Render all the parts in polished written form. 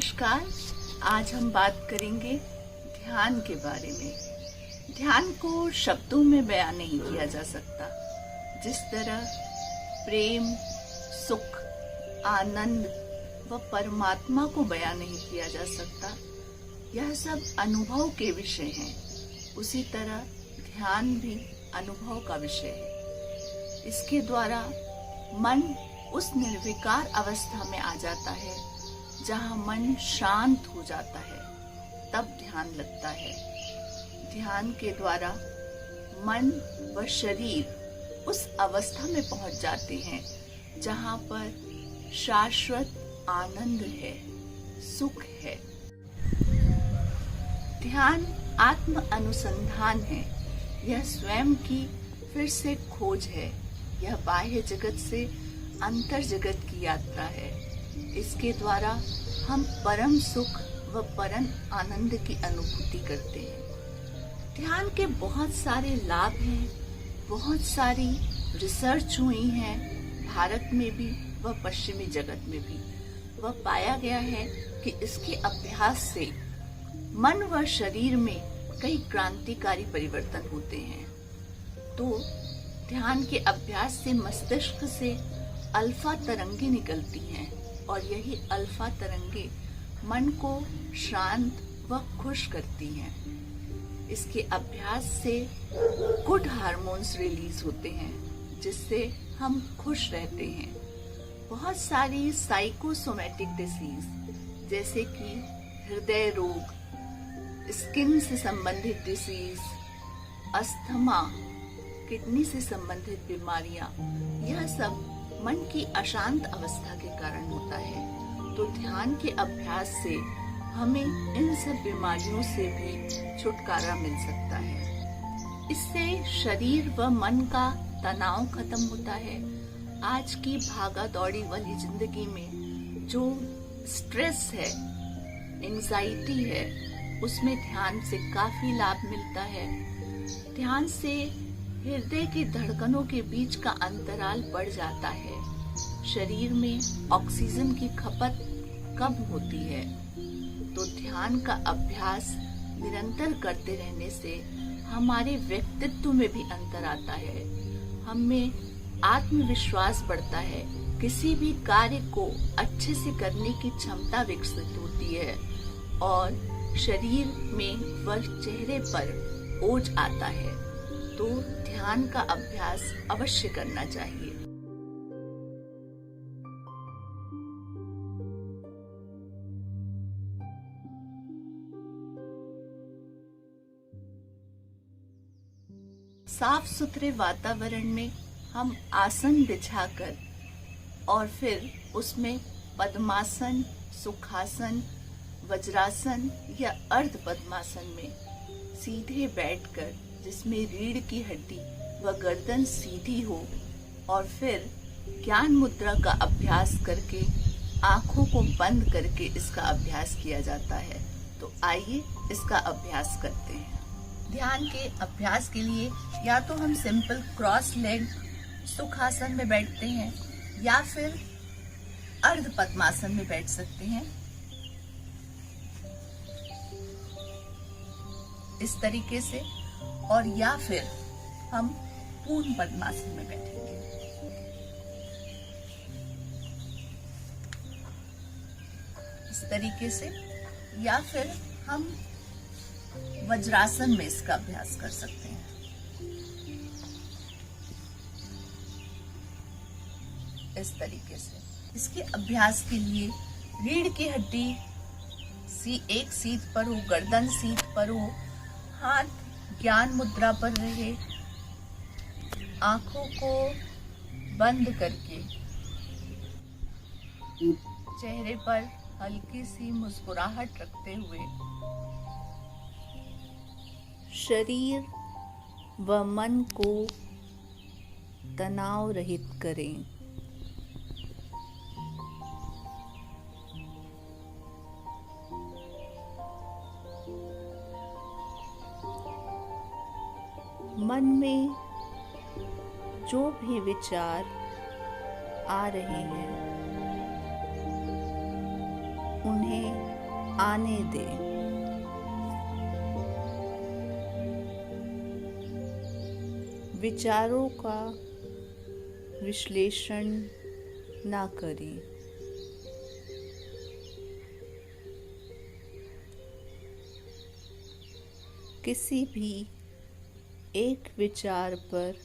नमस्कार। आज हम बात करेंगे ध्यान के बारे में। ध्यान को शब्दों में बयान नहीं किया जा सकता। जिस तरह प्रेम, सुख, आनंद व परमात्मा को बयान नहीं किया जा सकता, यह सब अनुभव के विषय हैं। उसी तरह ध्यान भी अनुभव का विषय है। इसके द्वारा मन उस निर्विकार अवस्था में आ जाता है जहाँ मन शांत हो जाता है, तब ध्यान लगता है। ध्यान के द्वारा मन व शरीर उस अवस्था में पहुंच जाते हैं जहाँ पर शाश्वत आनंद है, सुख है। ध्यान आत्म अनुसंधान है। यह स्वयं की फिर से खोज है। यह बाह्य जगत से अंतर जगत की यात्रा है। इसके द्वारा हम परम सुख व परम आनंद की अनुभूति करते हैं। ध्यान के बहुत सारे लाभ हैं, बहुत सारी रिसर्च हुई है, भारत में भी व पश्चिमी जगत में भी। वह पाया गया है कि इसके अभ्यास से मन व शरीर में कई क्रांतिकारी परिवर्तन होते हैं। तो ध्यान के अभ्यास से मस्तिष्क से अल्फा तरंगे निकलती हैं और यही अल्फा तरंगे मन को शांत व खुश करती हैं। इसके अभ्यास से गुड हार्मोन्स रिलीज होते हैं जिससे हम खुश रहते हैं। बहुत सारी साइकोसोमैटिक डिसीज जैसे कि हृदय रोग, स्किन से संबंधित डिसीज, अस्थमा, किडनी से संबंधित बीमारियां, यह सब मन की अशांत अवस्था के कारण होता है। तो ध्यान के अभ्यास से हमें इन सब बीमारियों से भी छुटकारा मिल सकता है। इससे शरीर व मन का तनाव खत्म होता है। आज की भागा दौड़ी वाली जिंदगी में जो स्ट्रेस है, एंजाइटी है, उसमें ध्यान से काफी लाभ मिलता है। ध्यान से हृदय की धड़कनों के बीच का अंतराल बढ़ जाता है। शरीर में ऑक्सीजन की खपत कम होती है। तो ध्यान का अभ्यास निरंतर करते रहने से हमारे व्यक्तित्व में भी अंतर आता है। हमें आत्मविश्वास बढ़ता है। किसी भी कार्य को अच्छे से करने की क्षमता विकसित होती है और शरीर में व चेहरे पर ओज आता है। तो ध्यान का अभ्यास अवश्य करना चाहिए। साफ सुथरे वातावरण में हम आसन बिछाकर और फिर उसमें पद्मासन, सुखासन, वज्रासन या अर्ध पद्मासन में सीधे बैठकर, जिसमें रीढ़ की हड्डी व गर्दन सीधी हो, और फिर ज्ञान मुद्रा का अभ्यास करके आंखों को बंद करके इसका अभ्यास किया जाता है। तो आइए इसका अभ्यास करते हैं। ध्यान के अभ्यास के लिए या तो हम सिंपल क्रॉस लेग सुखासन में बैठते हैं या फिर अर्ध पद्मासन में बैठ सकते हैं। इस तरीके से, और या फिर हम पूर्ण पद्मासन में बैठेंगे। इस तरीके से, या फिर हम वज्रासन में इसका अभ्यास कर सकते हैं। इस तरीके से इसके अभ्यास के लिए रीढ़ की हड्डी एक सीध पर हो, गर्दन सीध पर हो, हाथ ज्ञान मुद्रा पर रहे, आंखों को बंद करके चेहरे पर हल्की सी मुस्कुराहट रखते हुए शरीर व मन को तनाव रहित करें। मन में जो भी विचार आ रहे हैं उन्हें आने दें। विचारों का विश्लेषण ना करें। किसी भी एक विचार पर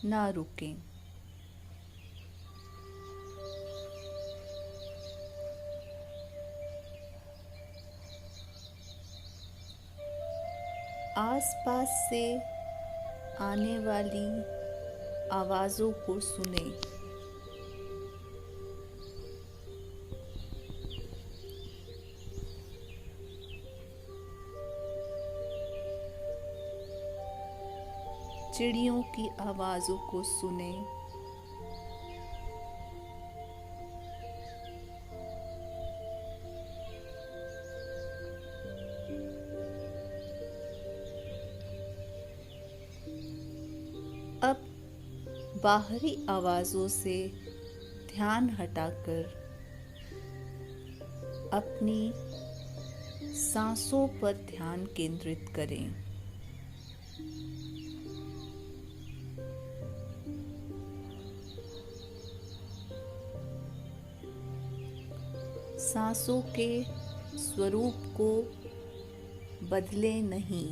ना रुकें। आसपास से आने वाली आवाज़ों को सुनें। चिड़ियों की आवाज़ों को सुनें। अब बाहरी आवाज़ों से ध्यान हटाकर अपनी सांसों पर ध्यान केंद्रित करें। सांसों के स्वरूप को बदले नहीं।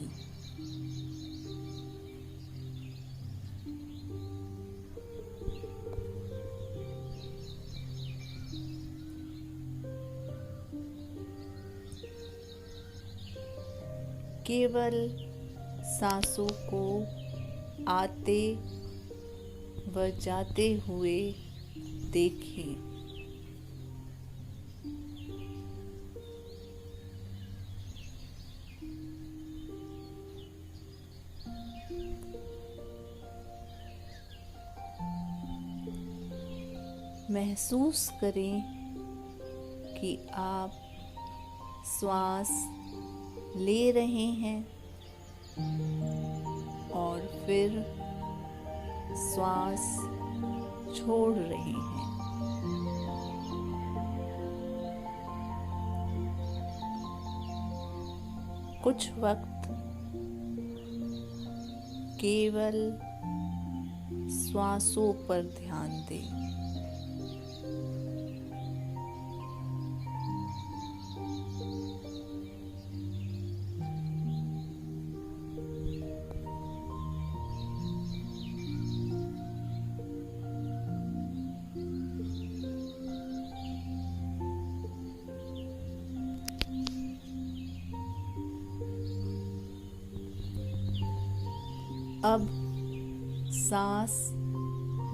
केवल सांसों को आते व जाते हुए देखें। महसूस करें कि आप श्वास ले रहे हैं और फिर श्वास छोड़ रहे हैं। कुछ वक्त केवल श्वासों पर ध्यान दें। अब सांस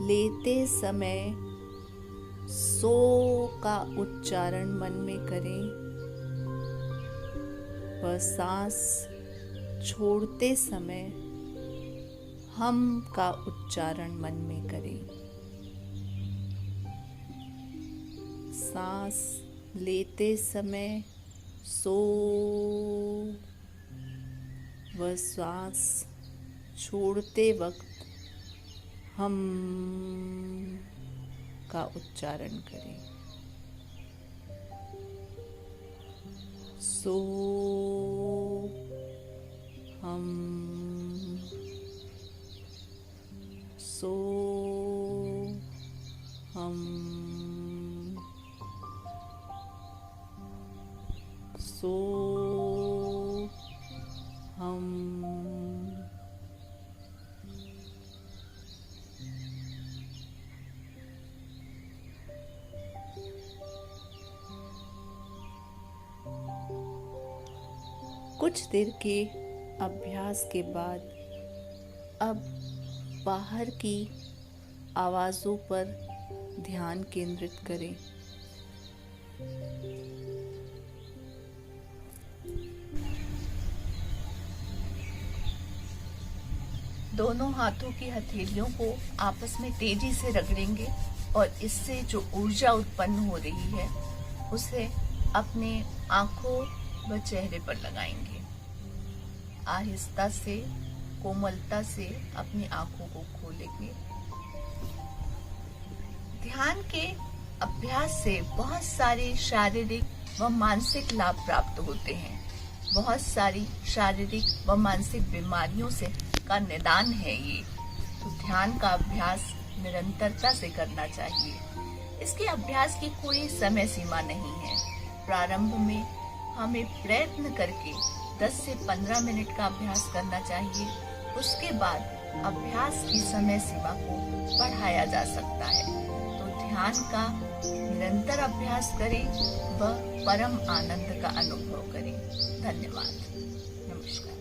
लेते समय सो का उच्चारण मन में करें व सांस छोड़ते समय हम का उच्चारण मन में करें। सांस लेते समय सो व श्वास छोड़ते वक्त हम का उच्चारण करें। सो हम, सो हम, सो हम। कुछ देर के अभ्यास के बाद अब बाहर की आवाज़ों पर ध्यान केंद्रित करें। दोनों हाथों की हथेलियों को आपस में तेजी से रगड़ेंगे और इससे जो ऊर्जा उत्पन्न हो रही है उसे अपने आंखों व चेहरे पर लगाएंगे। आहिस्ता से, कोमलता से अपनी आंखों को खोलेंगे। ध्यान के अभ्यास से बहुत सारे शारीरिक व मानसिक लाभ प्राप्त प्राप्त होते हैं। बहुत सारी शारीरिक व मानसिक बीमारियों से का निदान है ये। तो ध्यान का अभ्यास निरंतरता से करना चाहिए। इसके अभ्यास की कोई समय सीमा नहीं है। प्रारंभ में हमें प्रयत्न करके 10 से 15 मिनट का अभ्यास करना चाहिए। उसके बाद अभ्यास की समय सीमा को बढ़ाया जा सकता है। तो ध्यान का निरंतर अभ्यास करें व परम आनंद का अनुभव करें। धन्यवाद। नमस्कार।